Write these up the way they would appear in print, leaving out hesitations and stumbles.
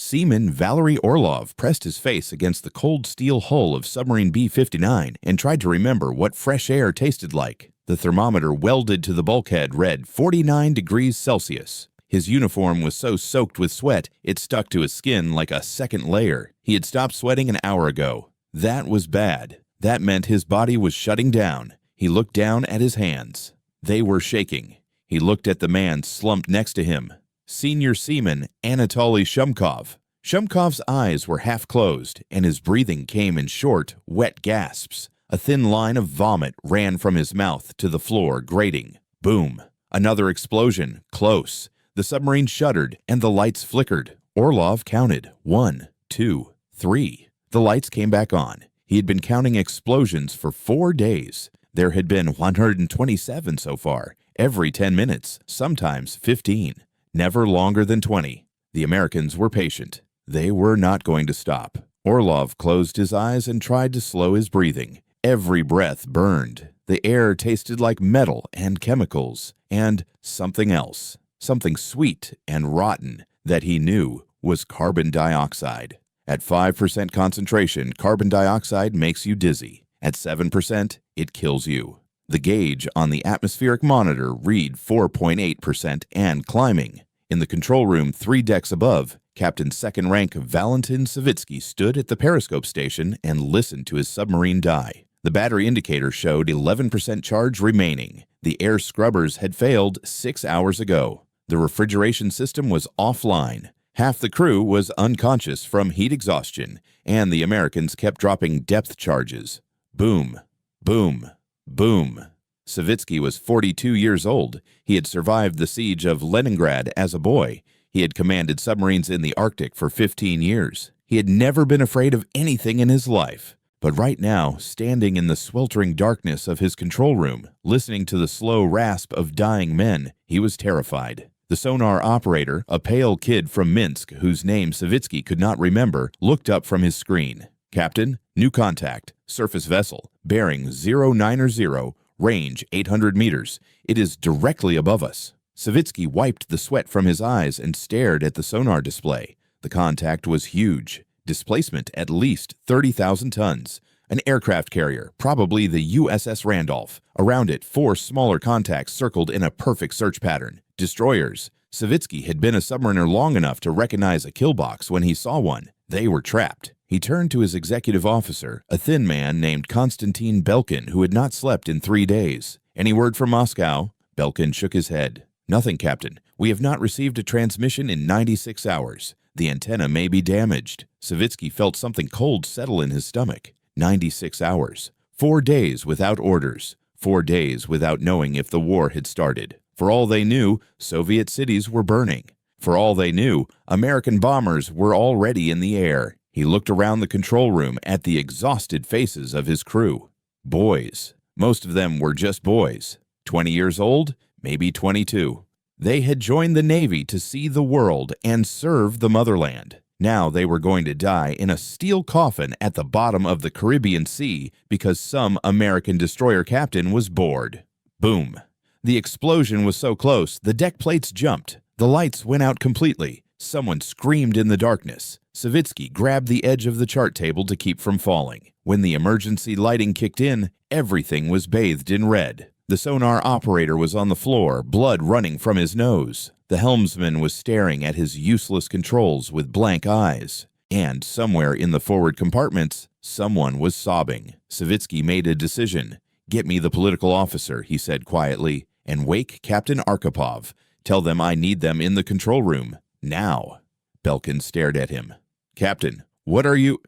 Seaman Valery Orlov pressed his face against the cold steel hull of submarine B-59 and tried to remember what fresh air tasted like. The thermometer welded to the bulkhead read 49 degrees Celsius. His uniform was so soaked with sweat, it stuck to his skin like a second layer. He had stopped sweating an hour ago. That was bad. That meant his body was shutting down. He looked down at his hands. They were shaking. He looked at the man slumped next to him. Senior Seaman Anatoly Shumkov. Shumkov's eyes were half closed, and his breathing came in short, wet gasps. A thin line of vomit ran from his mouth to the floor, grating. Boom. Another explosion. Close. The submarine shuddered, and the lights flickered. Orlov counted. 1, 2, 3. The lights came back on. He had been counting explosions for 4 days. There had been 127 so far, every 10 minutes, sometimes 15. Never longer than 20. The Americans were patient. They were not going to stop. Orlov closed his eyes and tried to slow his breathing. Every breath burned. The air tasted like metal and chemicals and something else, something sweet and rotten that he knew was carbon dioxide. At 5% concentration, carbon dioxide makes you dizzy. At 7%, it kills you. The gauge on the atmospheric monitor read 4.8% and climbing. In the control room 3 decks above, Captain Second Rank Valentin Savitsky stood at the periscope station and listened to his submarine die. The battery indicator showed 11% charge remaining. The air scrubbers had failed 6 hours ago. The refrigeration system was offline. Half the crew was unconscious from heat exhaustion, and the Americans kept dropping depth charges. Boom, boom, boom. Savitsky was 42 years old. He had survived the siege of Leningrad as a boy. He had commanded submarines in the Arctic for 15 years. He had never been afraid of anything in his life. But right now, standing in the sweltering darkness of his control room, listening to the slow rasp of dying men, he was terrified. The sonar operator, a pale kid from Minsk whose name Savitsky could not remember, looked up from his screen. Captain, new contact, surface vessel, bearing 090, range 800 meters. It is directly above us. Savitsky wiped the sweat from his eyes and stared at the sonar display. The contact was huge. Displacement at least 30,000 tons. An aircraft carrier, probably the USS Randolph. Around it, 4 smaller contacts circled in a perfect search pattern. Destroyers. Savitsky had been a submariner long enough to recognize a kill box when he saw one. They were trapped. He turned to his executive officer, a thin man named Konstantin Belkin, who had not slept in 3 days. Any word from Moscow? Belkin shook his head. Nothing, Captain. We have not received a transmission in 96 hours. The antenna may be damaged. Savitsky felt something cold settle in his stomach. 96 hours. 4 days without orders. 4 days without knowing if the war had started. For all they knew, Soviet cities were burning. For all they knew, American bombers were already in the air. He looked around the control room at the exhausted faces of his crew. Boys. Most of them were just boys. 20 years old, maybe 22. They had joined the Navy to see the world and serve the motherland. Now they were going to die in a steel coffin at the bottom of the Caribbean Sea because some American destroyer captain was bored. Boom. The explosion was so close, the deck plates jumped. The lights went out completely. Someone screamed in the darkness. Savitsky grabbed the edge of the chart table to keep from falling. When the emergency lighting kicked in, everything was bathed in red. The sonar operator was on the floor, blood running from his nose. The helmsman was staring at his useless controls with blank eyes. And somewhere in the forward compartments, someone was sobbing. Savitsky made a decision. "Get me the political officer," he said quietly, "and wake Captain Arkhipov. Tell them I need them in the control room. Now." Belkin stared at him. "Captain, what are you—"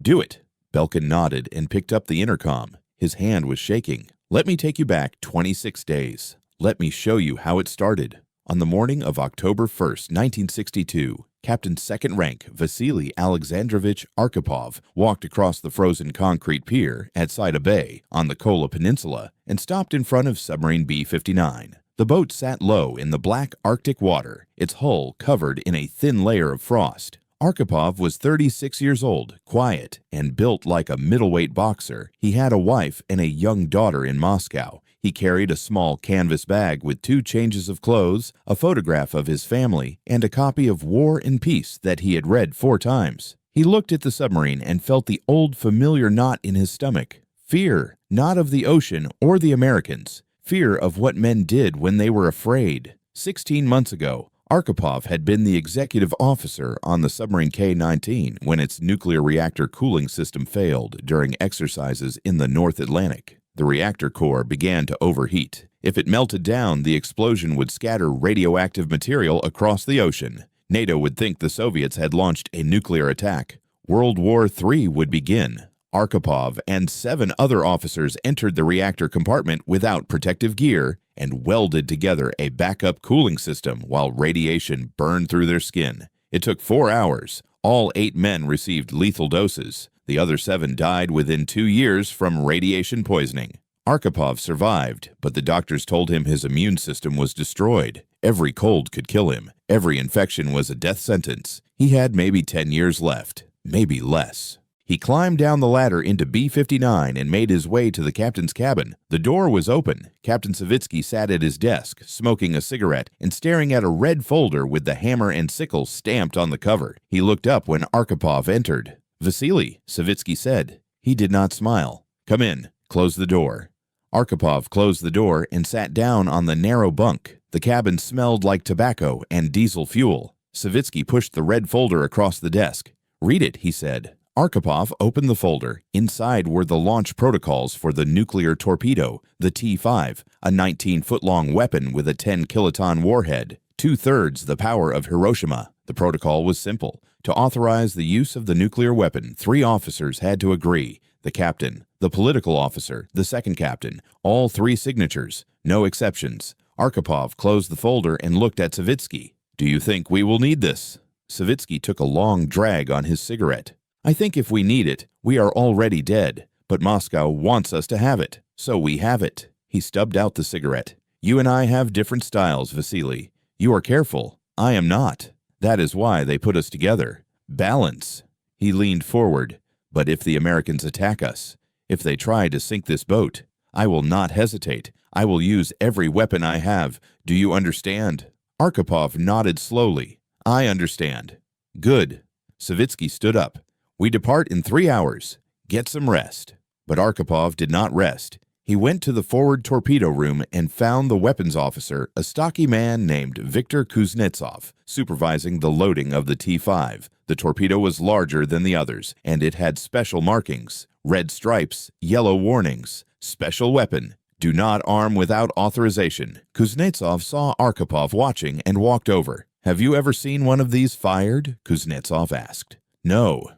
"Do it." Belkin nodded and picked up the intercom. His hand was shaking. "Let me take you back 26 days. Let me show you how it started." On the morning of October 1st, 1962, Captain Second Rank Vasily Alexandrovich Arkhipov walked across the frozen concrete pier at Sida Bay on the Kola Peninsula and stopped in front of submarine B-59. The boat sat low in the black Arctic water, its hull covered in a thin layer of frost. Arkhipov was 36 years old, quiet, and built like a middleweight boxer. He had a wife and a young daughter in Moscow. He He carried a small canvas bag with 2 changes of clothes, a photograph of his family, and a copy of War and Peace that he had read 4 times. He looked at the submarine and felt the old familiar knot in his stomach. Fear, not of the ocean or the Americans. Fear of what men did when they were afraid. 16 months ago, Arkhipov had been the executive officer on the submarine K-19 when its nuclear reactor cooling system failed during exercises in the North Atlantic. The reactor core began to overheat. If it melted down, the explosion would scatter radioactive material across the ocean. NATO would think the Soviets had launched a nuclear attack. World War III would begin. Arkhipov and 7 other officers entered the reactor compartment without protective gear and welded together a backup cooling system while radiation burned through their skin. It took 4 hours. All 8 men received lethal doses. The other 7 died within 2 years from radiation poisoning. Arkhipov survived, but the doctors told him his immune system was destroyed. Every cold could kill him. Every infection was a death sentence. He had maybe 10 years left, maybe less. He climbed down the ladder into B-59 and made his way to the captain's cabin. The door was open. Captain Savitsky sat at his desk, smoking a cigarette and staring at a red folder with the hammer and sickle stamped on the cover. He looked up when Arkhipov entered. "Vasily," Savitsky said. He did not smile. "Come in. Close the door." Arkhipov closed the door and sat down on the narrow bunk. The cabin smelled like tobacco and diesel fuel. Savitsky pushed the red folder across the desk. "Read it," he said. Arkhipov opened the folder. Inside were the launch protocols for the nuclear torpedo, the T-5, a 19-foot-long weapon with a 10-kiloton warhead, 2/3 the power of Hiroshima. The protocol was simple. To authorize the use of the nuclear weapon, 3 officers had to agree. The captain, the political officer, the second captain, all 3 signatures, no exceptions. Arkhipov closed the folder and looked at Savitsky. "Do you think we will need this?" Savitsky took a long drag on his cigarette. "I think if we need it, we are already dead, but Moscow wants us to have it, so we have it." He stubbed out the cigarette. "You and I have different styles, Vasily. You are careful. I am not. That is why they put us together. Balance." He leaned forward. "But if the Americans attack us, if they try to sink this boat, I will not hesitate. I will use every weapon I have. Do you understand?" Arkhipov nodded slowly. "I understand." "Good." Savitsky stood up. "We depart in 3 hours. Get some rest." But Arkhipov did not rest. He went to the forward torpedo room and found the weapons officer, a stocky man named Viktor Kuznetsov, supervising the loading of the T-5. The torpedo was larger than the others, and it had special markings: red stripes, yellow warnings, special weapon, do not arm without authorization. Kuznetsov saw Arkhipov watching and walked over. "Have you ever seen one of these fired?" Kuznetsov asked. "No."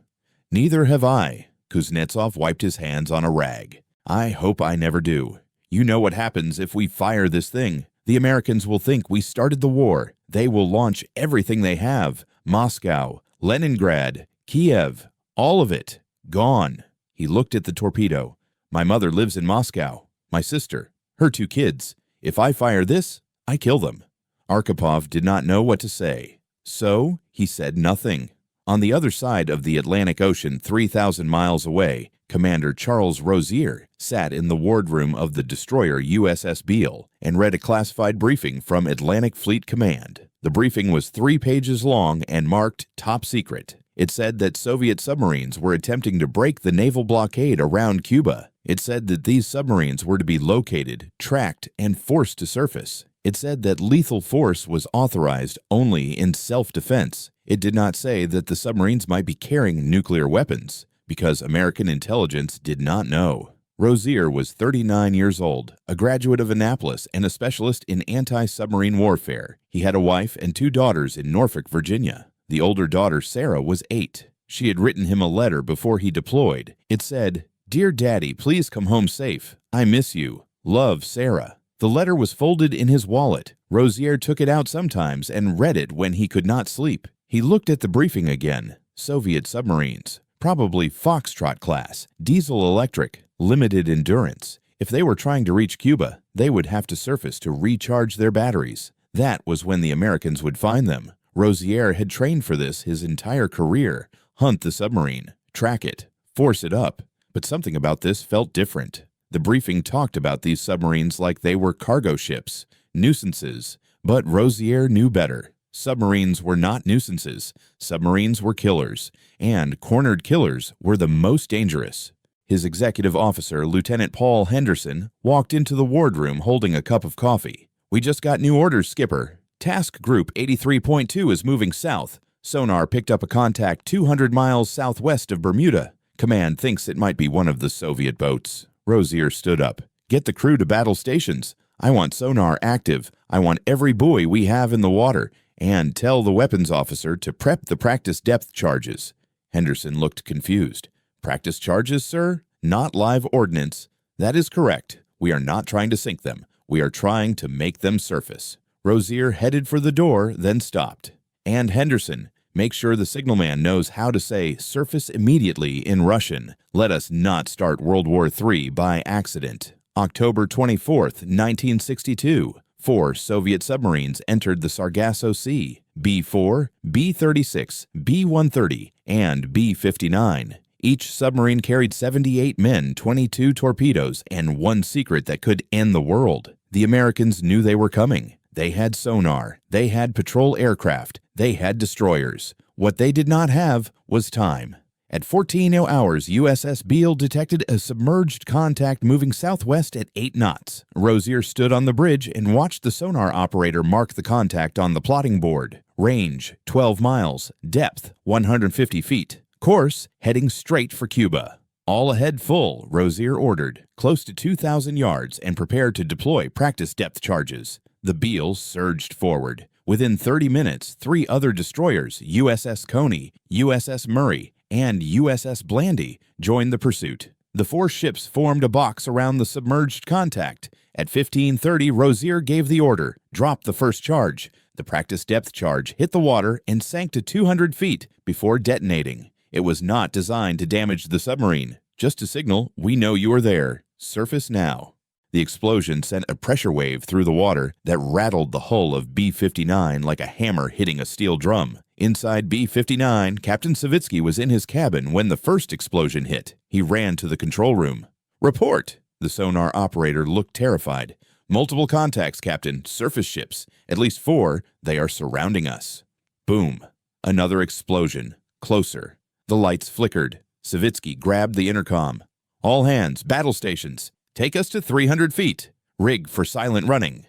"Neither have I." Kuznetsov wiped his hands on a rag. "I hope I never do. You know what happens if we fire this thing. The Americans will think we started the war. They will launch everything they have. Moscow, Leningrad, Kiev, all of it. Gone." He looked at the torpedo. "My mother lives in Moscow. My sister, her 2 kids. If I fire this, I kill them." Arkhipov did not know what to say. So he said nothing. On the other side of the Atlantic Ocean, 3,000 miles away, Commander Charles Rozier sat in the wardroom of the destroyer USS Beale and read a classified briefing from Atlantic Fleet Command. The briefing was 3 pages long and marked top secret. It said that Soviet submarines were attempting to break the naval blockade around Cuba. It said that these submarines were to be located, tracked, and forced to surface. It said that lethal force was authorized only in self-defense. It did not say that the submarines might be carrying nuclear weapons, because American intelligence did not know. Rozier was 39 years old, a graduate of Annapolis and a specialist in anti-submarine warfare. He had a wife and 2 daughters in Norfolk, Virginia. The older daughter, Sarah, was 8. She had written him a letter before he deployed. It said, "Dear Daddy, please come home safe. I miss you. Love, Sarah." The letter was folded in his wallet. Rozier took it out sometimes and read it when he could not sleep. He looked at the briefing again. Soviet submarines, probably Foxtrot class, diesel electric, limited endurance. If they were trying to reach Cuba, they would have to surface to recharge their batteries. That was when the Americans would find them. Rozier had trained for this his entire career. Hunt the submarine, track it, force it up. But something about this felt different. The briefing talked about these submarines like they were cargo ships, nuisances, but Rosier knew better. Submarines were not nuisances. Submarines were killers, and cornered killers were the most dangerous. His executive officer, Lieutenant Paul Henderson, walked into the wardroom holding a cup of coffee. "We just got new orders, Skipper. Task Group 83.2 is moving south. Sonar picked up a contact 200 miles southwest of Bermuda. Command thinks it might be one of the Soviet boats." Rosier stood up. "Get the crew to battle stations. I want sonar active. I want every buoy we have in the water. And tell the weapons officer to prep the practice depth charges." Henderson looked confused. "Practice charges, sir? Not live ordnance." "That is correct. We are not trying to sink them. We are trying to make them surface." Rosier headed for the door, then stopped. "And Henderson, make sure the signalman knows how to say surface immediately in Russian. Let us not start World War III by accident." October 24th, 1962. 4 Soviet submarines entered the Sargasso Sea: B-4, B-36, B-130, and B-59. Each submarine carried 78 men, 22 torpedoes, and one secret that could end the world. The Americans knew they were coming. They had sonar, they had patrol aircraft, they had destroyers. What they did not have was time. At 14 hours, USS Beale detected a submerged contact moving southwest at 8 knots. Rosier stood on the bridge and watched the sonar operator mark the contact on the plotting board. Range, 12 miles. Depth, 150 feet. Course, heading straight for Cuba. "All ahead full," Rosier ordered. "Close to 2,000 yards and prepare to deploy practice depth charges." The Beale surged forward. Within 30 minutes, 3 other destroyers, USS Coney, USS Murray, and USS Blandy, joined the pursuit. The 4 ships formed a box around the submerged contact. At 15:30, Rosier gave the order, "Drop the first charge." The practice depth charge hit the water and sank to 200 feet before detonating. It was not designed to damage the submarine, just to signal, "We know you are there. Surface now." The explosion sent a pressure wave through the water that rattled the hull of B-59 like a hammer hitting a steel drum. Inside B-59, Captain Savitsky was in his cabin when the first explosion hit. He ran to the control room. "Report!" The sonar operator looked terrified. "Multiple contacts, Captain. Surface ships. At least 4. They are surrounding us." Boom. Another explosion. Closer. The lights flickered. Savitsky grabbed the intercom. "All hands, battle stations. Take us to 300 feet. Rig for silent running."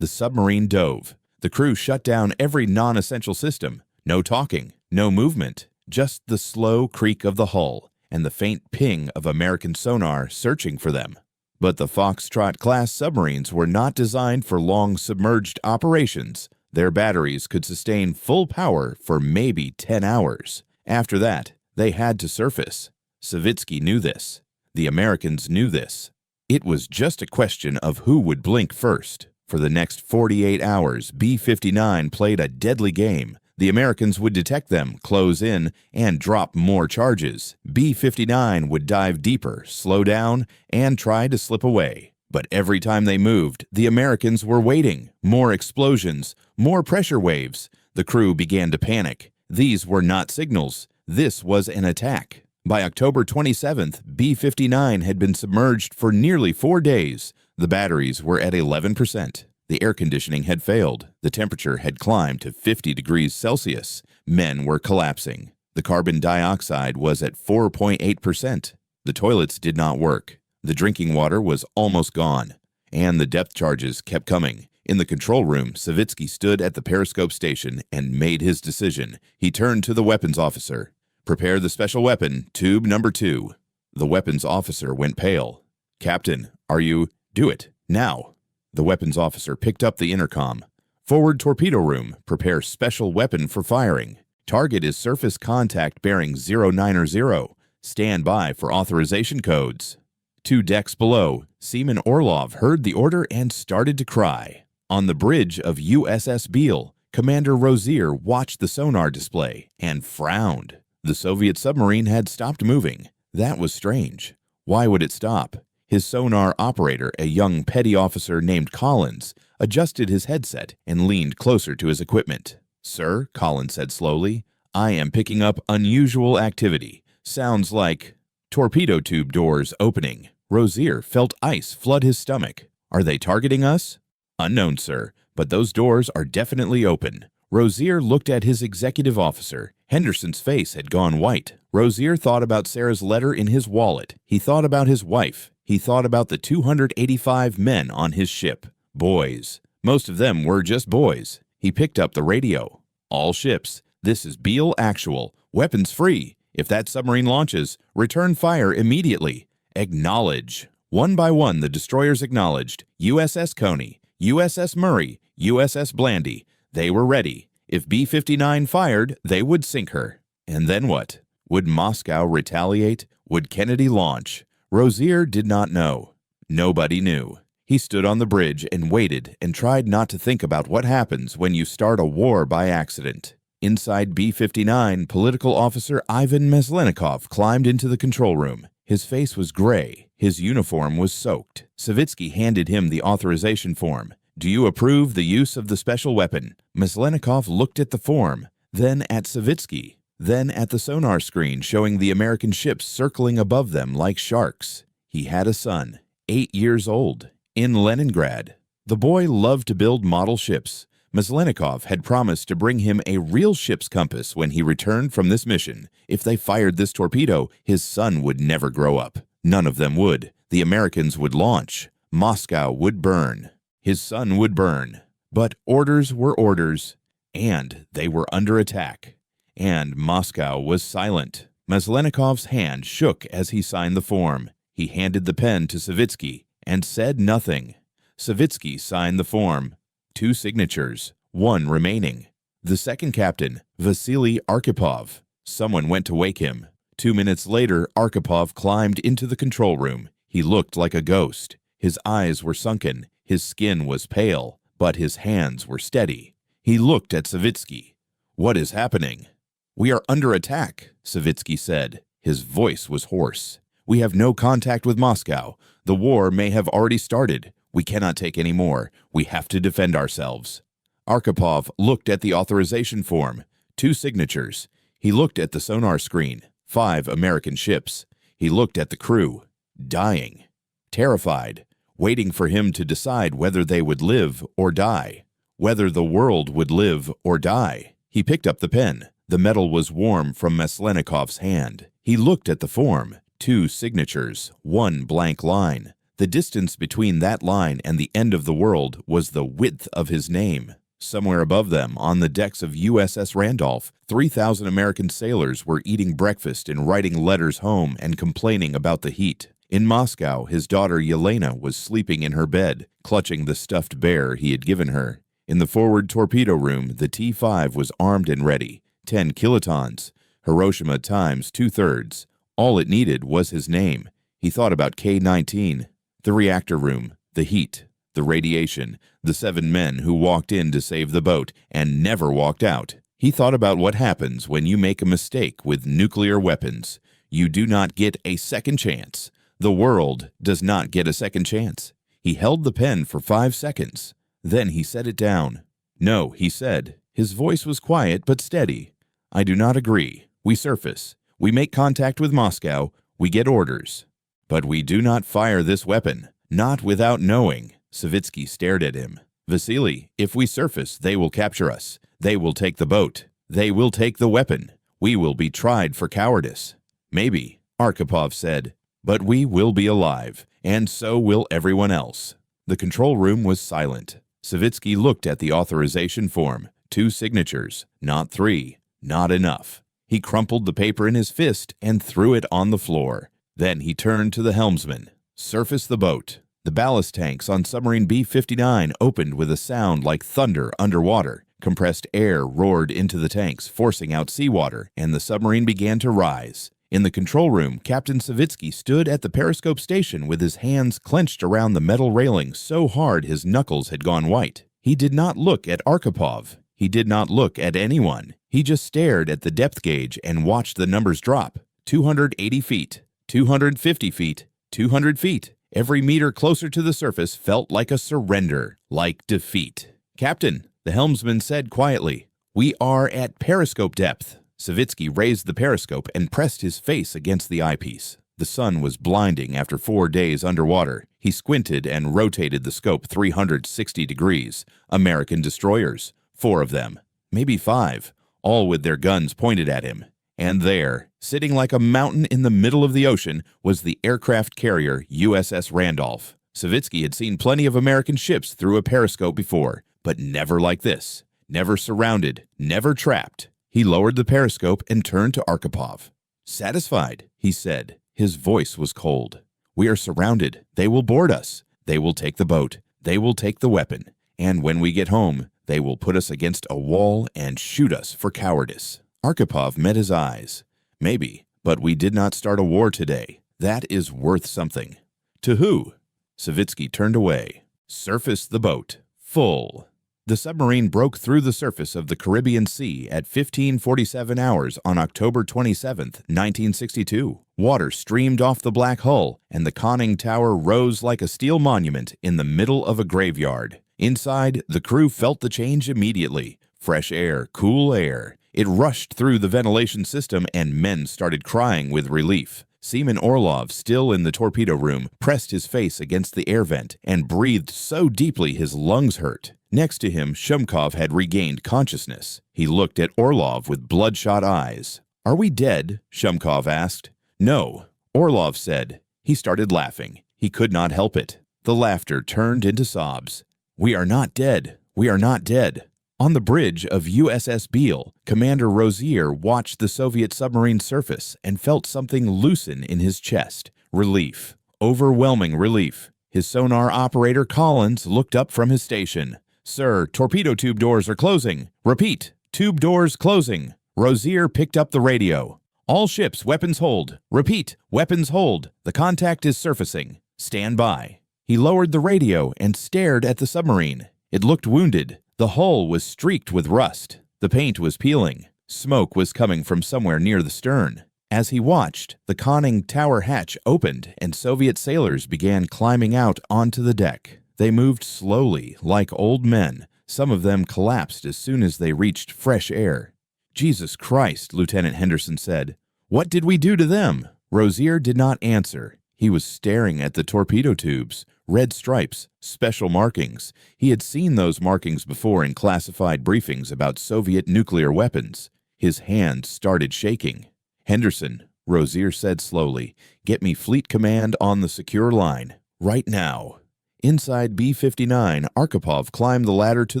The submarine dove. The crew shut down every non-essential system. No talking, no movement, just the slow creak of the hull and the faint ping of American sonar searching for them. But the Foxtrot-class submarines were not designed for long submerged operations. Their batteries could sustain full power for maybe 10 hours. After that, they had to surface. Savitsky knew this. The Americans knew this. It was just a question of who would blink first. For the next 48 hours, B-59 played a deadly game. The Americans would detect them, close in, and drop more charges. B-59 would dive deeper, slow down, and try to slip away. But every time they moved, the Americans were waiting. More explosions, more pressure waves. The crew began to panic. These were not signals. This was an attack. By October 27th, B-59 had been submerged for nearly 4 days. The batteries were at 11%. The air conditioning had failed. The temperature had climbed to 50 degrees Celsius. Men were collapsing. The carbon dioxide was at 4.8%. The toilets did not work. The drinking water was almost gone. And the depth charges kept coming. In the control room, Savitsky stood at the periscope station and made his decision. He turned to the weapons officer. "Prepare the special weapon, tube number 2. The weapons officer went pale. "Captain, are you—" "Do it, now." The weapons officer picked up the intercom. "Forward torpedo room, prepare special weapon for firing. Target is surface contact bearing 090. Stand by for authorization codes." 2 decks below, Seaman Orlov heard the order and started to cry. On the bridge of USS Beale, Commander Rosier watched the sonar display and frowned. The Soviet submarine had stopped moving. That was strange. Why would it stop? His sonar operator, a young petty officer named Collins, adjusted his headset and leaned closer to his equipment. "Sir," Collins said slowly, "I am picking up unusual activity. Sounds like torpedo tube doors opening." Rozier felt ice flood his stomach. Are they targeting us? Unknown, sir, but those doors are definitely open. Rozier looked at his executive officer. Henderson's face had gone white. Rozier thought about Sarah's letter in his wallet. He thought about his wife. He thought about the 285 men on his ship. Boys. Most of them were just boys. He picked up the radio. All ships. This is Beale Actual. Weapons free. If that submarine launches, return fire immediately. Acknowledge. One by one, the destroyers acknowledged. USS Coney, USS Murray, USS Blandy. They were ready. If B-59 fired, they would sink her. And then what? Would Moscow retaliate? Would Kennedy launch? Rozier did not know. Nobody knew. He stood on the bridge and waited and tried not to think about what happens when you start a war by accident. Inside B-59, political officer Ivan Maslenikov climbed into the control room. His face was gray. His uniform was soaked. Savitsky handed him the authorization form. Do you approve the use of the special weapon? Maslenikov looked at the form, then at Savitsky, then at the sonar screen showing the American ships circling above them like sharks. He had a son, 8 years old, in Leningrad. The boy loved to build model ships. Maslenikov had promised to bring him a real ship's compass when he returned from this mission. If they fired this torpedo, his son would never grow up. None of them would. The Americans would launch. Moscow would burn. His son would burn. But orders were orders, and they were under attack. And Moscow was silent. Maslenikov's hand shook as he signed the form. He handed the pen to Savitsky and said nothing. Savitsky signed the form. 2 signatures, 1 remaining. The second captain, Vasily Arkhipov. Someone went to wake him. 2 minutes later, Arkhipov climbed into the control room. He looked like a ghost. His eyes were sunken. His skin was pale, but his hands were steady. He looked at Savitsky. What is happening? We are under attack, Savitsky said. His voice was hoarse. We have no contact with Moscow. The war may have already started. We cannot take any more. We have to defend ourselves. Arkhipov looked at the authorization form. 2 signatures. He looked at the sonar screen. 5 American ships. He looked at the crew. Dying. Terrified. Waiting for him to decide whether they would live or die. Whether the world would live or die. He picked up the pen. The metal was warm from Maslenikov's hand. He looked at the form. 2 signatures. 1 blank line. The distance between that line and the end of the world was the width of his name. Somewhere above them, on the decks of USS Randolph, 3,000 American sailors were eating breakfast and writing letters home and complaining about the heat. In Moscow, his daughter Yelena was sleeping in her bed, clutching the stuffed bear he had given her. In the forward torpedo room, the T-5 was armed and ready, 10 kilotons, Hiroshima times 2/3. All it needed was his name. He thought about K-19. The reactor room, the heat, the radiation, the 7 men who walked in to save the boat and never walked out. He thought about what happens when you make a mistake with nuclear weapons. You do not get a second chance. The world does not get a second chance. He held the pen for 5 seconds. Then he set it down. No, he said. His voice was quiet but steady. I do not agree. We surface. We make contact with Moscow. We get orders. But we do not fire this weapon, not without knowing. Savitsky stared at him. Vasily, if we surface, they will capture us. They will take the boat. They will take the weapon. We will be tried for cowardice. Maybe, Arkhipov said, but we will be alive, and so will everyone else. The control room was silent. Savitsky looked at the authorization form. 2 signatures, not 3, not enough. He crumpled the paper in his fist and threw it on the floor. Then he turned to the helmsman. Surface the boat. The ballast tanks on submarine B-59 opened with a sound like thunder underwater. Compressed air roared into the tanks, forcing out seawater, and the submarine began to rise. In the control room, Captain Savitsky stood at the periscope station with his hands clenched around the metal railing so hard his knuckles had gone white. He did not look at Arkhipov. He did not look at anyone. He just stared at the depth gauge and watched the numbers drop. 280 feet. 250 feet, 200 feet. Every meter closer to the surface felt like a surrender, like defeat. Captain, the helmsman said quietly, we are at periscope depth. Savitsky raised the periscope and pressed his face against the eyepiece. The sun was blinding after 4 days underwater. He squinted and rotated the scope 360 degrees. American destroyers, 4 of them, maybe 5, all with their guns pointed at him. And there, sitting like a mountain in the middle of the ocean, was the aircraft carrier USS Randolph. Savitsky had seen plenty of American ships through a periscope before, but never like this. Never surrounded, never trapped. He lowered the periscope and turned to Arkhipov. "Satisfied," he said. His voice was cold. "We are surrounded. They will board us. They will take the boat. They will take the weapon. And when we get home, they will put us against a wall and shoot us for cowardice." Arkhipov met his eyes. "Maybe, but we did not start a war today. That is worth something." "To who?" Savitsky turned away. "Surface the boat. Full." The submarine broke through the surface of the Caribbean Sea at 15:47 hours on October 27, 1962. Water streamed off the black hull, and the conning tower rose like a steel monument in the middle of a graveyard. Inside, the crew felt the change immediately. Fresh air, cool air. It rushed through the ventilation system, and men started crying with relief. Seaman Orlov, still in the torpedo room, pressed his face against the air vent and breathed so deeply his lungs hurt. Next to him, Shumkov had regained consciousness. He looked at Orlov with bloodshot eyes. "Are we dead?" Shumkov asked. "No," Orlov said. He started laughing. He could not help it. The laughter turned into sobs. "We are not dead. We are not dead." On the bridge of USS Beale, Commander Rozier watched the Soviet submarine surface and felt something loosen in his chest. Relief. Overwhelming relief. His sonar operator Collins looked up from his station. "Sir, torpedo tube doors are closing. Repeat, tube doors closing." Rozier picked up the radio. "All ships, weapons hold. Repeat, weapons hold. The contact is surfacing. Stand by." He lowered the radio and stared at the submarine. It looked wounded. The hull was streaked with rust. The paint was peeling. Smoke was coming from somewhere near the stern. As he watched, the conning tower hatch opened and Soviet sailors began climbing out onto the deck. They moved slowly, like old men. Some of them collapsed as soon as they reached fresh air. "Jesus Christ," Lieutenant Henderson said. "What did we do to them?" Rozier did not answer. He was staring at the torpedo tubes. Red stripes, special markings. He had seen those markings before in classified briefings about Soviet nuclear weapons. His hand started shaking. "Henderson," Rozier said slowly, "get me Fleet Command on the secure line. Right now." Inside B-59, Arkhipov climbed the ladder to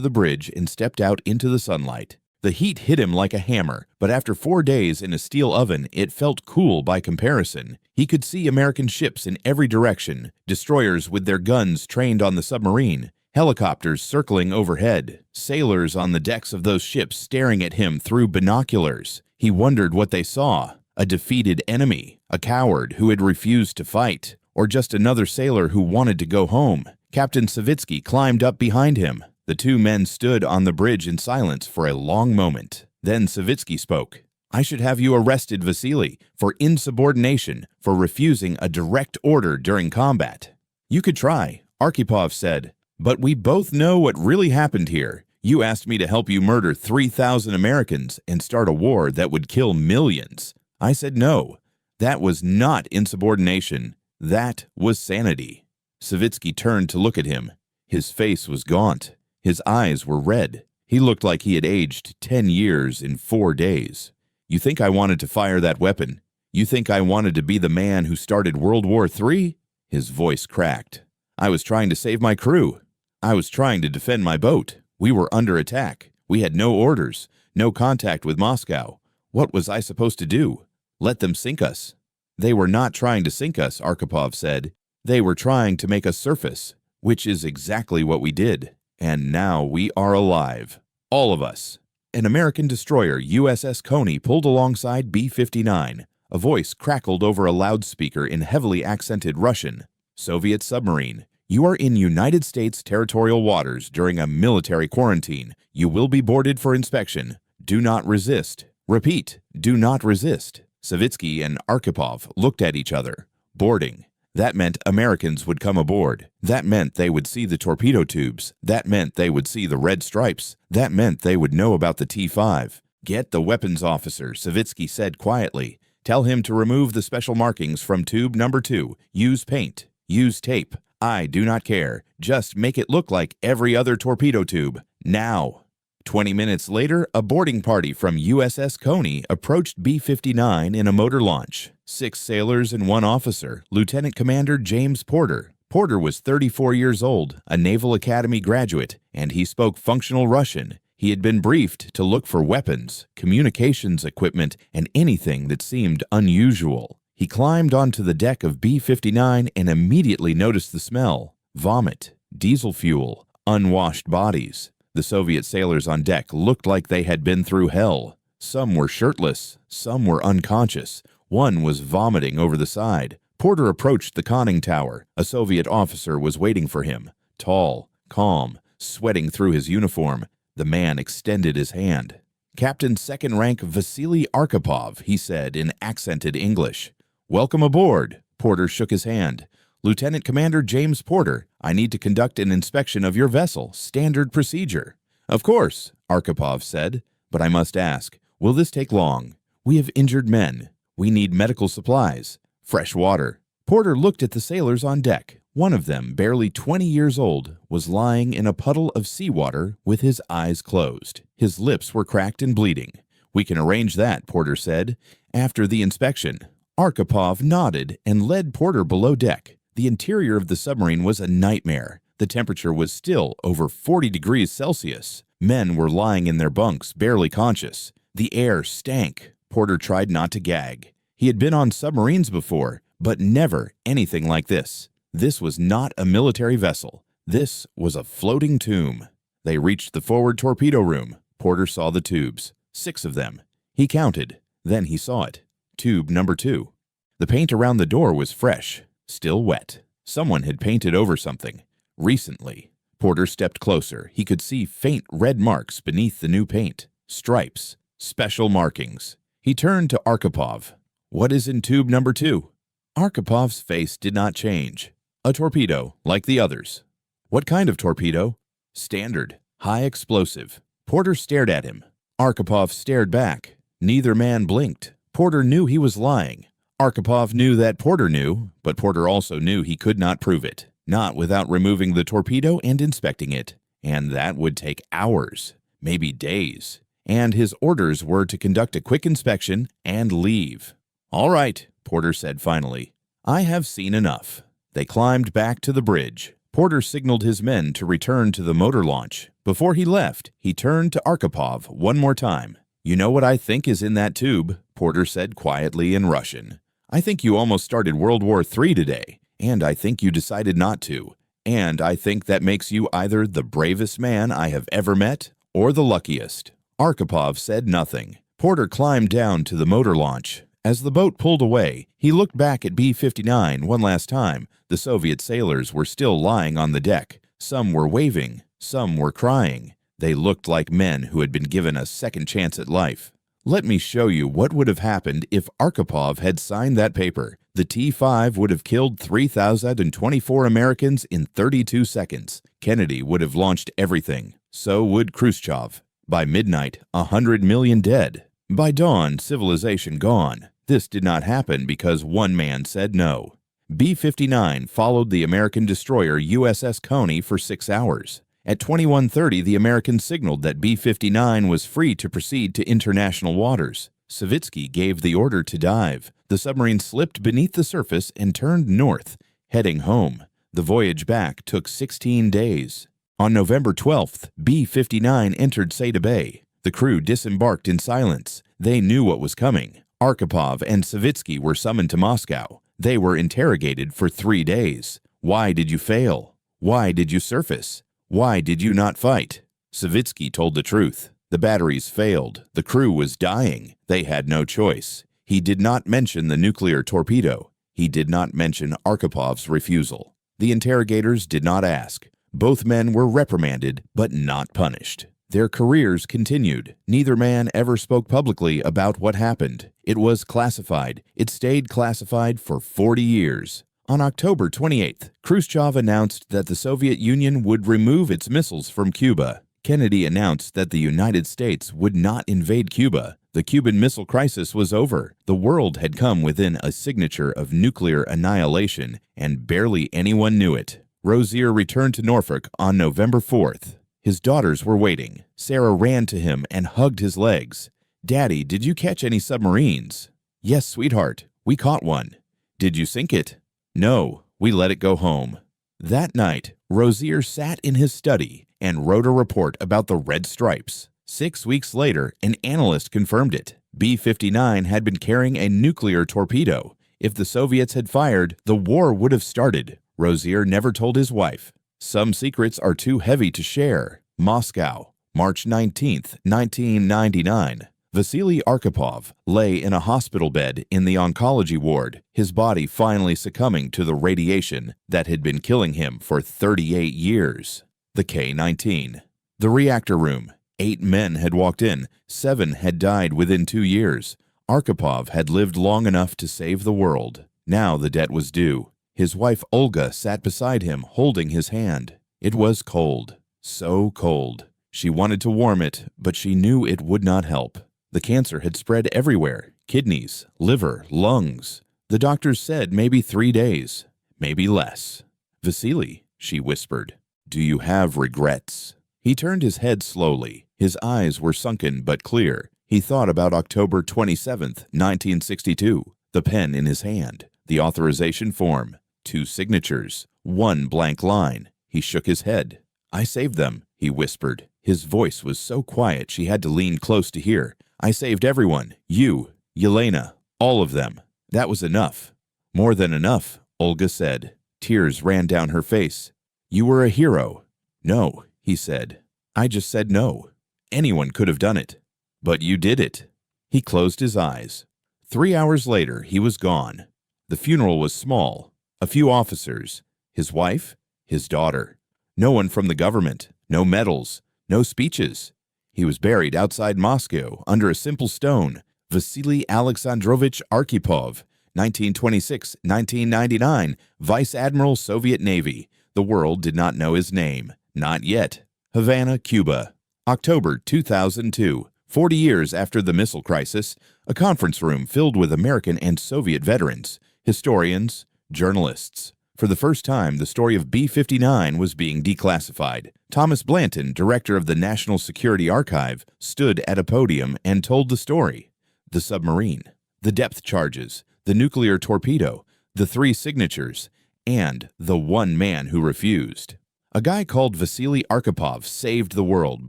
the bridge and stepped out into the sunlight. The heat hit him like a hammer, but after 4 days in a steel oven, it felt cool by comparison. He could see American ships in every direction, destroyers with their guns trained on the submarine, helicopters circling overhead, sailors on the decks of those ships staring at him through binoculars. He wondered what they saw: a defeated enemy, a coward who had refused to fight, or just another sailor who wanted to go home. Captain Savitsky climbed up behind him. The 2 men stood on the bridge in silence for a long moment. Then Savitsky spoke. "I should have you arrested, Vasily, for insubordination, for refusing a direct order during combat." "You could try," Arkhipov said. "But we both know what really happened here. You asked me to help you murder 3,000 Americans and start a war that would kill millions. I said no. That was not insubordination. That was sanity." Savitsky turned to look at him. His face was gaunt. His eyes were red. He looked like he had aged 10 years in 4 days. "You think I wanted to fire that weapon? You think I wanted to be the man who started World War III?" His voice cracked. "I was trying to save my crew. I was trying to defend my boat. We were under attack. We had no orders, no contact with Moscow. What was I supposed to do? Let them sink us?" "They were not trying to sink us," Arkhipov said. "They were trying to make us surface, which is exactly what we did. And now we are alive. All of us." An American destroyer, USS Coney, pulled alongside B-59. A voice crackled over a loudspeaker in heavily accented Russian. "Soviet submarine, you are in United States territorial waters during a military quarantine. You will be boarded for inspection. Do not resist. Repeat, do not resist." Savitsky and Arkhipov looked at each other. Boarding. That meant Americans would come aboard. That meant they would see the torpedo tubes. That meant they would see the red stripes. That meant they would know about the T-5. "Get the weapons officer," Savitsky said quietly. Tell him to remove the special markings from tube number 2. Use paint. Use tape. I do not care. Just make it look like every other torpedo tube. Now." 20 minutes later, a boarding party from USS Coney approached B-59 in a motor launch. 6 sailors and 1 officer, Lieutenant Commander James Porter. Porter was 34 years old, a Naval Academy graduate, and he spoke functional Russian. He had been briefed to look for weapons, communications equipment, and anything that seemed unusual. He climbed onto the deck of B-59 and immediately noticed the smell: vomit, diesel fuel, unwashed bodies. The Soviet sailors on deck looked like they had been through hell. Some were shirtless, some were unconscious. One was vomiting over the side. Porter approached the conning tower. A Soviet officer was waiting for him. Tall, calm, sweating through his uniform. The man extended his hand. "Captain Second Rank Vasily Arkhipov," he said in accented English. "Welcome aboard." Porter shook his hand. "Lieutenant Commander James Porter, I need to conduct an inspection of your vessel. Standard procedure." "Of course," Arkhipov said, "but I must ask, will this take long? We have injured men. We need medical supplies. Fresh water." Porter looked at the sailors on deck. One of them, barely 20 years old, was lying in a puddle of seawater with his eyes closed. His lips were cracked and bleeding. "We can arrange that," Porter said. "After the inspection." Arkhipov nodded and led Porter below deck. The interior of the submarine was a nightmare. The temperature was still over 40 degrees Celsius. Men were lying in their bunks, barely conscious. The air stank. Porter tried not to gag. He had been on submarines before, but never anything like this. This was not a military vessel. This was a floating tomb. They reached the forward torpedo room. Porter saw the tubes. 6 of them. He counted. Then he saw it. Tube number 2. The paint around the door was fresh, still wet. Someone had painted over something. Recently. Porter stepped closer. He could see faint red marks beneath the new paint. Stripes. Special markings. He turned to Arkhipov. "What is in tube number 2? Arkipov's face did not change. "A torpedo, like the others." "What kind of torpedo?" "Standard. High explosive." Porter stared at him. Arkhipov stared back. Neither man blinked. Porter knew he was lying. Arkhipov knew that Porter knew, but Porter also knew he could not prove it. Not without removing the torpedo and inspecting it. And that would take hours, maybe days. And his orders were to conduct a quick inspection and leave. "All right," Porter said finally. "I have seen enough." They climbed back to the bridge. Porter signaled his men to return to the motor launch. Before he left, he turned to Arkhipov one more time. "You know what I think is in that tube?" Porter said quietly in Russian. "I think you almost started World War III today, and I think you decided not to. And I think that makes you either the bravest man I have ever met or the luckiest." Arkhipov said nothing. Porter climbed down to the motor launch. As the boat pulled away, he looked back at B-59 one last time. The Soviet sailors were still lying on the deck. Some were waving, some were crying. They looked like men who had been given a second chance at life. Let me show you what would have happened if Arkhipov had signed that paper. The T-5 would have killed 3,024 Americans in 32 seconds. Kennedy would have launched everything. So would Khrushchev. By midnight, 100 million dead. By dawn, civilization gone. This did not happen because one man said no. B-59 followed the American destroyer USS Coney for 6 hours. At 21:30, the Americans signaled that B-59 was free to proceed to international waters. Savitsky gave the order to dive. The submarine slipped beneath the surface and turned north, heading home. The voyage back took 16 days. On November 12th, B-59 entered Seda Bay. The crew disembarked in silence. They knew what was coming. Arkhipov and Savitsky were summoned to Moscow. They were interrogated for 3 days. Why did you fail? Why did you surface? Why did you not fight? Savitsky told the truth. The batteries failed. The crew was dying. They had no choice. He did not mention the nuclear torpedo. He did not mention Arkhipov's refusal. The interrogators did not ask. Both men were reprimanded, but not punished. Their careers continued. Neither man ever spoke publicly about what happened. It was classified. It stayed classified for 40 years. On October 28th, Khrushchev announced that the Soviet Union would remove its missiles from Cuba. Kennedy announced that the United States would not invade Cuba. The Cuban Missile Crisis was over. The world had come within a signature of nuclear annihilation, and barely anyone knew it. Rozier returned to Norfolk on November 4th. His daughters were waiting. Sarah ran to him and hugged his legs. "Daddy, did you catch any submarines?" "Yes, sweetheart, we caught one." "Did you sink it?" "No, we let it go home." That night, Rozier sat in his study and wrote a report about the red stripes. 6 weeks later, an analyst confirmed it. B-59 had been carrying a nuclear torpedo. If the Soviets had fired, the war would have started. Rozier never told his wife. Some secrets are too heavy to share. Moscow, March 19, 1999. Vasily Arkhipov lay in a hospital bed in the oncology ward, his body finally succumbing to the radiation that had been killing him for 38 years. The K-19. The reactor room. 8 men had walked in. 7 had died within 2 years. Arkhipov had lived long enough to save the world. Now the debt was due. His wife Olga sat beside him, holding his hand. It was cold. So cold. She wanted to warm it, but she knew it would not help. The cancer had spread everywhere. Kidneys, liver, lungs. The doctors said maybe 3 days. Maybe less. "Vasily," she whispered, "do you have regrets?" He turned his head slowly. His eyes were sunken but clear. He thought about October 27, 1962, the pen in his hand, the authorization form, 2 signatures, 1 blank line. He shook his head. "I saved them," he whispered. His voice was so quiet she had to lean close to hear. "I saved everyone. You, Yelena, all of them. That was enough." "More than enough," Olga said. Tears ran down her face. "You were a hero." "No," he said. "I just said no. Anyone could have done it. But you did it." He closed his eyes. 3 hours later, he was gone. The funeral was small. A few officers. His wife, his daughter. No one from the government. No medals. No speeches. He was buried outside Moscow under a simple stone. Vasily Alexandrovich Arkhipov, 1926-1999, Vice Admiral, Soviet Navy. The world did not know his name. Not yet. Havana, Cuba. October 2002. 40 years after the missile crisis, a conference room filled with American and Soviet veterans, historians, journalists. For the first time, the story of B-59 was being declassified. Thomas Blanton, director of the National Security Archive, stood at a podium and told the story. The submarine, the depth charges, the nuclear torpedo, the 3 signatures, and the one man who refused. "A guy called Vasily Arkhipov saved the world,"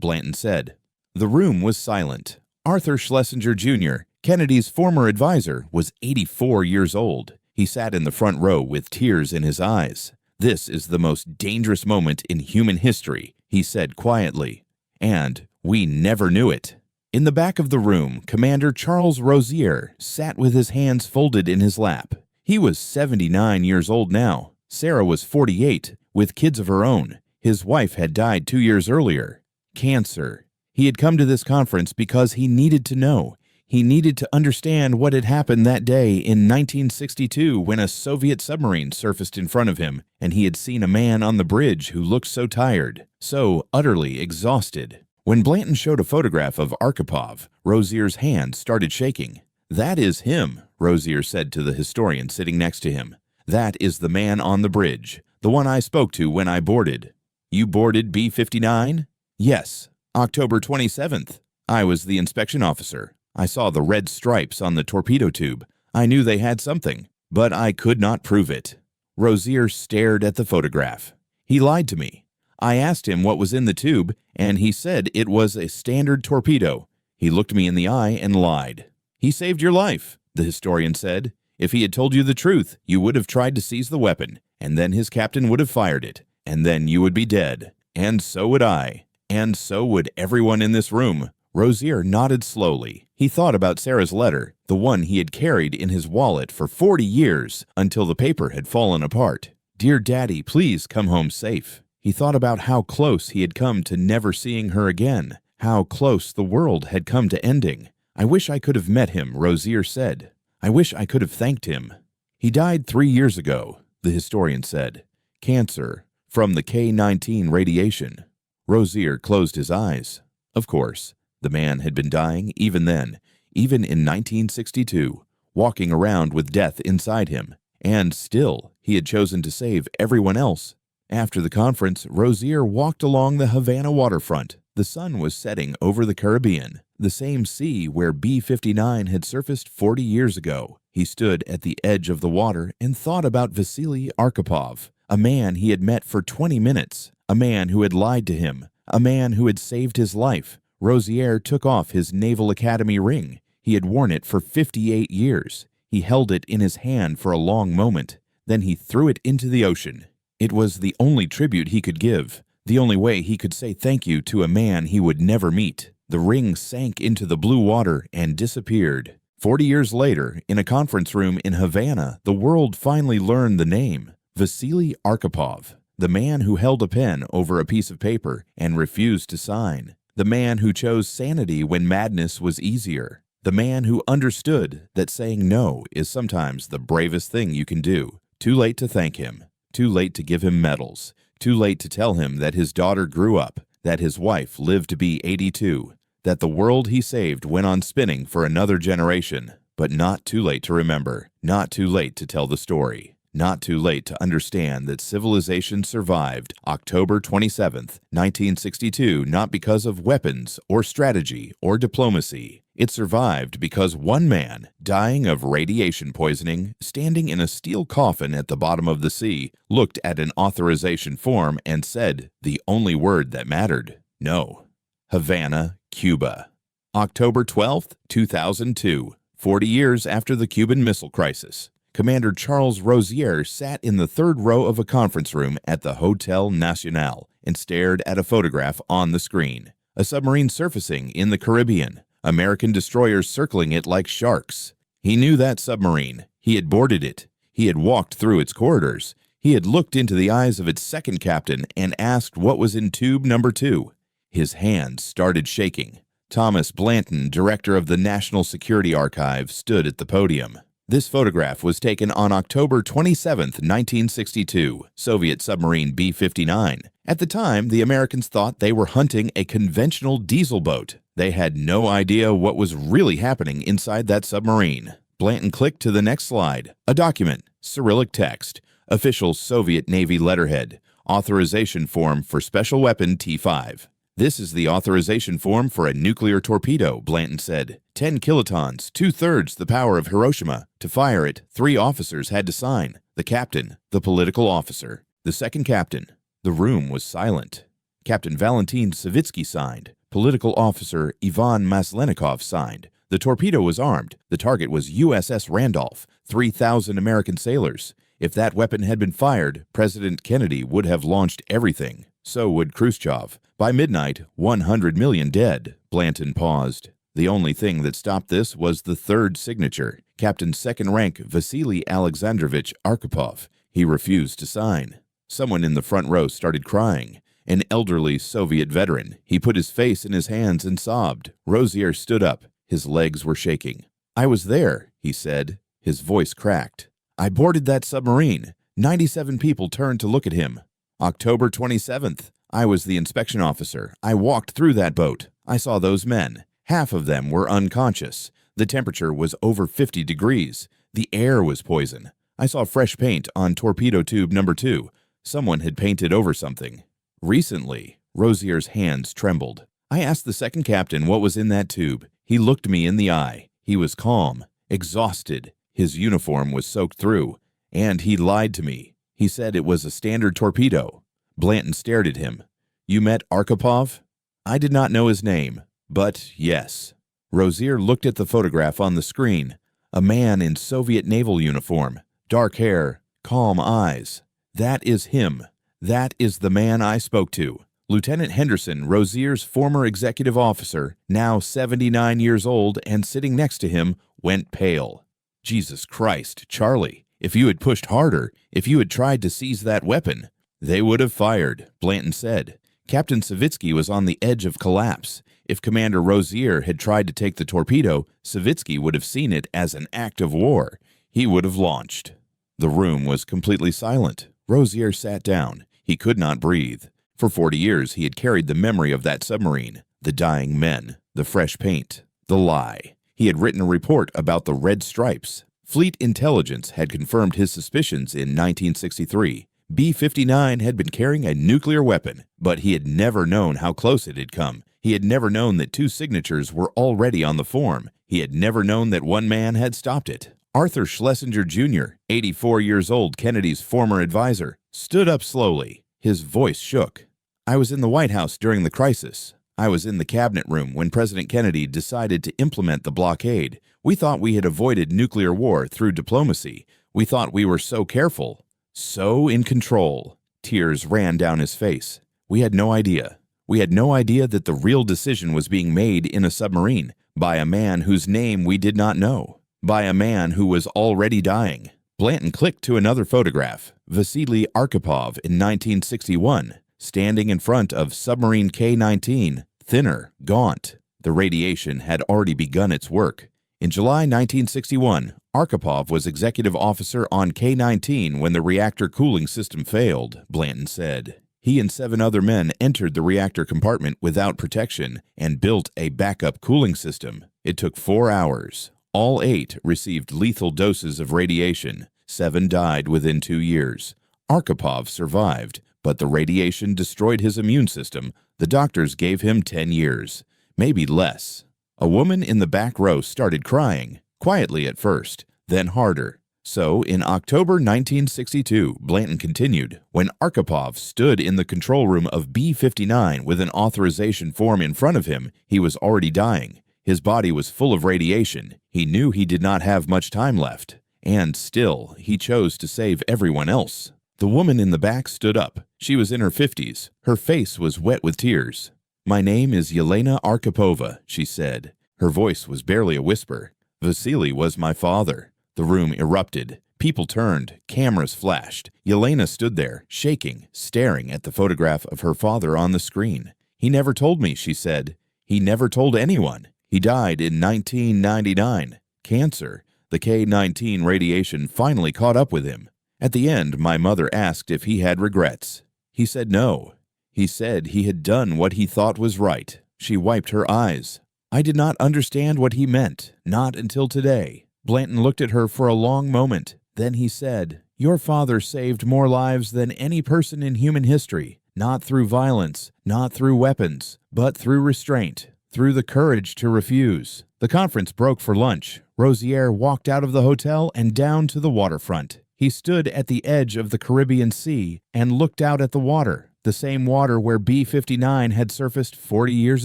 Blanton said. The room was silent. Arthur Schlesinger Jr., Kennedy's former advisor, was 84 years old. He sat in the front row with tears in his eyes. "This is the most dangerous moment in human history," he said quietly. "And we never knew it." In the back of the room, Commander Charles Rozier sat with his hands folded in his lap. He was 79 years old now. Sarah was 48, with kids of her own. His wife had died 2 years earlier. Cancer. He had come to this conference because he needed to know. He needed to understand what had happened that day in 1962 when a Soviet submarine surfaced in front of him, and he had seen a man on the bridge who looked so tired, so utterly exhausted. When Blanton showed a photograph of Arkhipov, Rozier's hand started shaking. "That is him," Rozier said to the historian sitting next to him. "That is the man on the bridge, the one I spoke to when I boarded." "You boarded B-59? "Yes, October 27th. I was the inspection officer. I saw the red stripes on the torpedo tube. I knew they had something, but I could not prove it." Rozier stared at the photograph. "He lied to me. I asked him what was in the tube, and he said it was a standard torpedo. He looked me in the eye and lied." "He saved your life," the historian said. "If he had told you the truth, you would have tried to seize the weapon, and then his captain would have fired it, and then you would be dead. And so would I. And so would everyone in this room." Rozier nodded slowly. He thought about Sarah's letter, the one he had carried in his wallet for 40 years until the paper had fallen apart. "Dear Daddy, please come home safe." He thought about how close he had come to never seeing her again, how close the world had come to ending. "I wish I could have met him," Rozier said. "I wish I could have thanked him." "He died 3 years ago," the historian said. "Cancer, from the K-19 radiation." Rozier closed his eyes. Of course. The man had been dying even then, even in 1962, walking around with death inside him. And still, he had chosen to save everyone else. After the conference, Rozier walked along the Havana waterfront. The sun was setting over the Caribbean, the same sea where B-59 had surfaced 40 years ago. He stood at the edge of the water and thought about Vasily Arkhipov, a man he had met for 20 minutes, a man who had lied to him, a man who had saved his life. Rozier took off his Naval Academy ring. He had worn it for 58 years. He held it in his hand for a long moment. Then he threw it into the ocean. It was the only tribute he could give, the only way he could say thank you to a man he would never meet. The ring sank into the blue water and disappeared. 40 years later, in a conference room in Havana, the world finally learned the name, Vasily Arkhipov, the man who held a pen over a piece of paper and refused to sign, the man who chose sanity when madness was easier, the man who understood that saying no is sometimes the bravest thing you can do. Too late to thank him, too late to give him medals, too late to tell him that his daughter grew up, that his wife lived to be 82, that the world he saved went on spinning for another generation, but not too late to remember, not too late to tell the story, not too late to understand that civilization survived October 27, 1962, not because of weapons or strategy or diplomacy. It survived because one man, dying of radiation poisoning, standing in a steel coffin at the bottom of the sea, looked at an authorization form and said the only word that mattered: no. Havana, Cuba. October 12, 2002, 40 years after the Cuban Missile Crisis. Commander Charles Rozier sat in the third row of a conference room at the Hotel Nacional and stared at a photograph on the screen. A submarine surfacing in the Caribbean. American destroyers circling it like sharks. He knew that submarine. He had boarded it. He had walked through its corridors. He had looked into the eyes of its second captain and asked what was in tube number 2. His hands started shaking. Thomas Blanton, director of the National Security Archive, stood at the podium. This photograph was taken on October 27, 1962, Soviet submarine B-59. At the time, the Americans thought they were hunting a conventional diesel boat. They had no idea what was really happening inside that submarine. Blanton clicked to the next slide. A document, Cyrillic text, official Soviet Navy letterhead, authorization form for special weapon T-5. This is the authorization form for a nuclear torpedo, Blanton said. 10 kilotons, 2/3 the power of Hiroshima. To fire it, 3 officers had to sign. The captain, the political officer, the second captain. The room was silent. Captain Valentin Savitsky signed. Political officer Ivan Maslenikov signed. The torpedo was armed. The target was USS Randolph, 3,000 American sailors. If that weapon had been fired, President Kennedy would have launched everything. So would Khrushchev. By midnight, 100 million dead. Blanton paused. The only thing that stopped this was the third signature, Captain Second Rank Vasily Alexandrovich Arkhipov. He refused to sign. Someone in the front row started crying. An elderly Soviet veteran. He put his face in his hands and sobbed. Rozier stood up. His legs were shaking. "I was there," he said. His voice cracked. "I boarded that submarine." 97 people turned to look at him. October 27th. I was the inspection officer. I walked through that boat. I saw those men. Half of them were unconscious. The temperature was over 50 degrees. The air was poison. I saw fresh paint on torpedo tube number 2. Someone had painted over something. Recently, Rozier's hands trembled. I asked the second captain what was in that tube. He looked me in the eye. He was calm, exhausted. His uniform was soaked through. And he lied to me. He said it was a standard torpedo. Blanton stared at him. "You met Arkhipov?" I did not know his name, but yes. Rozier looked at the photograph on the screen. A man in Soviet naval uniform, dark hair, calm eyes. That is him. That is the man I spoke to. Lieutenant Henderson, Rozier's former executive officer, now 79 years old and sitting next to him, went pale. "Jesus Christ, Charlie, if you had pushed harder, if you had tried to seize that weapon, they would have fired," Blanton said. Captain Savitsky was on the edge of collapse. If Commander Rozier had tried to take the torpedo, Savitsky would have seen it as an act of war. He would have launched. The room was completely silent. Rozier sat down. He could not breathe. For 40 years, he had carried the memory of that submarine, the dying men, the fresh paint, the lie. He had written a report about the red stripes. Fleet intelligence had confirmed his suspicions in 1963. B-59 had been carrying a nuclear weapon, but he had never known how close it had come. He had never known that 2 signatures were already on the form. He had never known that one man had stopped it. Arthur Schlesinger Jr., 84 years old, Kennedy's former advisor, stood up slowly. His voice shook. "I was in the White House during the crisis. I was in the cabinet room when President Kennedy decided to implement the blockade. We thought we had avoided nuclear war through diplomacy. We thought we were so careful, so in control." Tears ran down his face. "We had no idea. We had no idea that the real decision was being made in a submarine by a man whose name we did not know, by a man who was already dying." Blanton clicked to another photograph, Vasily Arkhipov in 1961, standing in front of submarine K-19, thinner, gaunt. The radiation had already begun its work. In July 1961, Arkhipov was executive officer on K-19 when the reactor cooling system failed, Blanton said. He and 7 other men entered the reactor compartment without protection and built a backup cooling system. It took 4 hours. All 8 received lethal doses of radiation. 7 died within 2 years. Arkhipov survived, but the radiation destroyed his immune system. The doctors gave him 10 years, maybe less. A woman in the back row started crying, quietly at first, then harder. So, in October 1962, Blanton continued, when Arkhipov stood in the control room of B-59 with an authorization form in front of him, he was already dying. His body was full of radiation. He knew he did not have much time left. And still, he chose to save everyone else. The woman in the back stood up. She was in her 50s. Her face was wet with tears. "My name is Yelena Arkhipova," she said. Her voice was barely a whisper. "Vasily was my father." The room erupted. People turned. Cameras flashed. Yelena stood there, shaking, staring at the photograph of her father on the screen. "He never told me," she said. "He never told anyone. He died in 1999. Cancer." The K-19 radiation finally caught up with him. At the end, my mother asked if he had regrets. He said no. He said he had done what he thought was right. She wiped her eyes. I did not understand what he meant, not until today. Blanton looked at her for a long moment. Then he said, "Your father saved more lives than any person in human history, not through violence, not through weapons, but through restraint, through the courage to refuse." The conference broke for lunch. Rosier walked out of the hotel and down to the waterfront. He stood at the edge of the Caribbean Sea and looked out at the water, the same water where B-59 had surfaced 40 years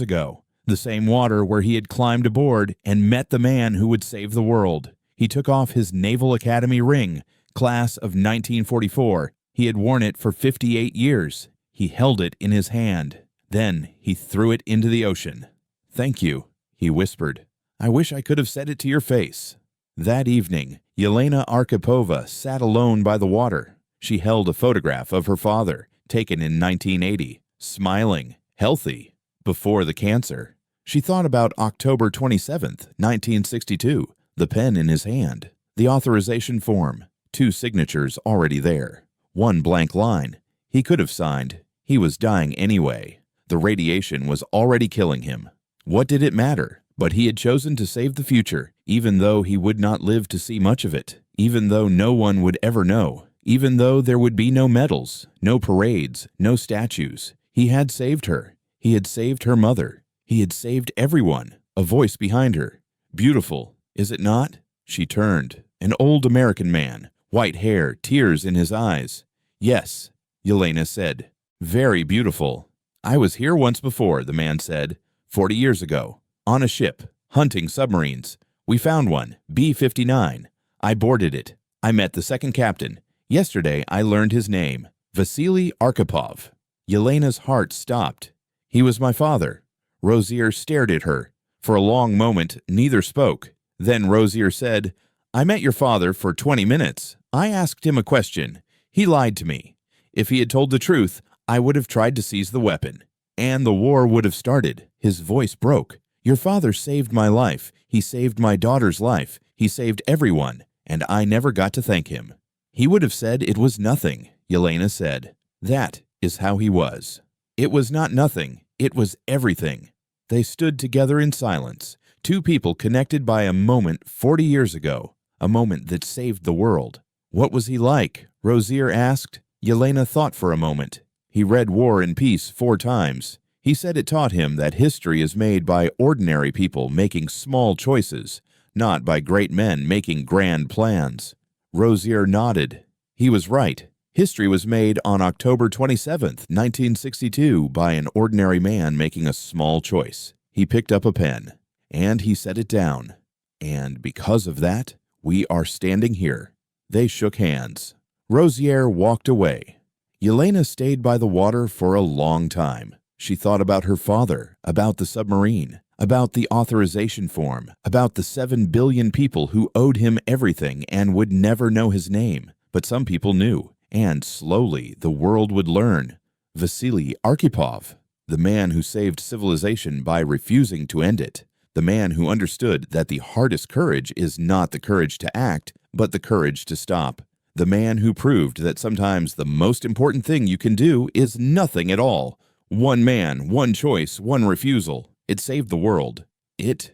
ago, the same water where he had climbed aboard and met the man who would save the world. He took off his Naval Academy ring, class of 1944. He had worn it for 58 years. He held it in his hand. Then he threw it into the ocean. "Thank you," he whispered. "I wish I could have said it to your face." That evening, Yelena Arkhipova sat alone by the water. She held a photograph of her father, taken in 1980, smiling, healthy, before the cancer. She thought about October 27th, 1962, the pen in his hand, the authorization form, 2 signatures already there, 1 blank line. He could have signed. He was dying anyway. The radiation was already killing him. What did it matter? But he had chosen to save the future, even though he would not live to see much of it, even though no one would ever know, even though there would be no medals, no parades, no statues. He had saved her. He had saved her mother. He had saved everyone. A voice behind her. "Beautiful, is it not?" She turned. An old American man, white hair, tears in his eyes. "Yes," Yelena said. "Very beautiful." "I was here once before," the man said, 40 years ago. On a ship, hunting submarines. We found one, B-59. I boarded it. I met the second captain. Yesterday, I learned his name, Vasily Arkhipov." Yelena's heart stopped. "He was my father." Rosier stared at her. For a long moment, neither spoke. Then Rosier said, "I met your father for 20 minutes. I asked him a question. He lied to me. If he had told the truth, I would have tried to seize the weapon. And the war would have started." His voice broke. "Your father saved my life. He saved my daughter's life. He saved everyone, and I never got to thank him." "He would have said it was nothing," Yelena said. "That is how he was." "It was not nothing. It was everything." They stood together in silence. Two people connected by a moment 40 years ago, a moment that saved the world. What was he like? Rozier asked. Yelena thought for a moment. He read War and Peace 4 times. He said it taught him that history is made by ordinary people making small choices, not by great men making grand plans. Rozier nodded. He was right. History was made on October 27, 1962, by an ordinary man making a small choice. He picked up a pen, and he set it down. And because of that, we are standing here. They shook hands. Rozier walked away. Yelena stayed by the water for a long time. She thought about her father, about the submarine, about the authorization form, about the 7 billion people who owed him everything and would never know his name. But some people knew, and slowly the world would learn. Vasily Arkhipov, the man who saved civilization by refusing to end it, the man who understood that the hardest courage is not the courage to act, but the courage to stop. The man who proved that sometimes the most important thing you can do is nothing at all. One man, one choice, one refusal. It saved the world. It